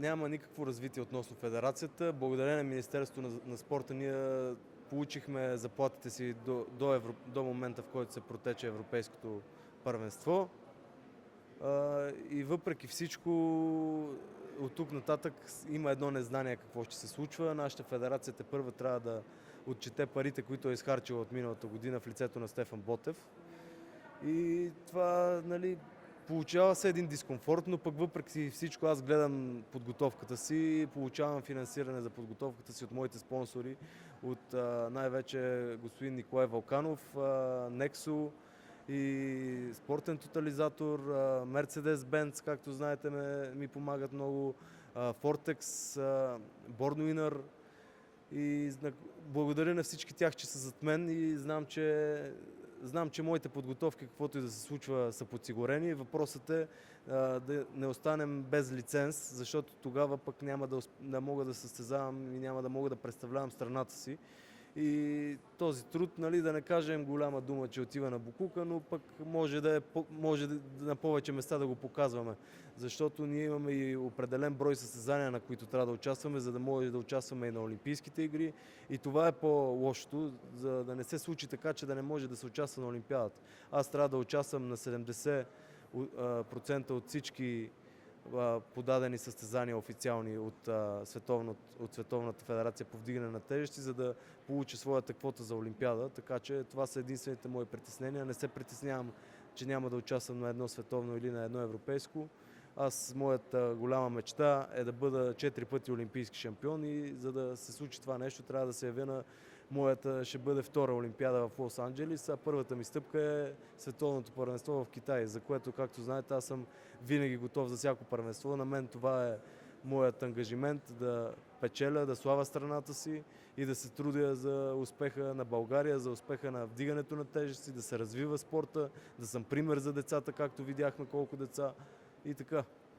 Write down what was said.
няма никакво развитие относно федерацията. Благодарение на Министерството на спорта ние получихме заплатите си до момента, в който се протече Европейското първенство. И въпреки всичко, от тук нататък има едно незнание какво ще се случва. Нашата федерация първа трябва да отчете парите, които е изхарчила от миналата година в лицето на Стефан Ботев. И това, получава се един дискомфорт, но пък въпреки всичко аз гледам подготовката си, получавам финансиране за подготовката си от моите спонсори, от най-вече господин Николай Вълканов, Нексо и Спортен тотализатор, Mercedes-Benz, както знаете, ми помагат много, Фортекс, Борнуинър. И благодаря на всички тях, че са зад мен и знам, че моите подготовки, каквото и да се случва, са подсигурени. Въпросът е да не останем без лиценз, защото тогава пък няма да мога да състезавам и няма да мога да представлявам страната си. И този труд, да не кажем голяма дума, че отива на букука, но пък може на повече места да го показваме. Защото ние имаме и определен брой състезания, на които трябва да участваме, за да може да участваме и на Олимпийските игри. И това е по-лошото, за да не се случи така, че да не може да се участва на Олимпиадата. Аз трябва да участвам на 70% от всички подадени състезания официални от Световната федерация по вдигане на тежести, за да получа своята квота за Олимпиада. Така че това са единствените мои притеснения. Не се притеснявам, че няма да участвам на едно световно или на едно европейско. Моята голяма мечта е да бъда 4 пъти олимпийски шампион и за да се случи това нещо, трябва да се явя на моята, ще бъде втора олимпиада в Лос-Анджелис, а първата ми стъпка е световното първенство в Китай, за което, както знаете, аз съм винаги готов за всяко първенство. На мен това е моят ангажимент да печеля, да славя страната си и да се трудя за успеха на България, за успеха на вдигането на тежести, да се развива спорта, да съм пример за децата, както видяхме колко деца и така.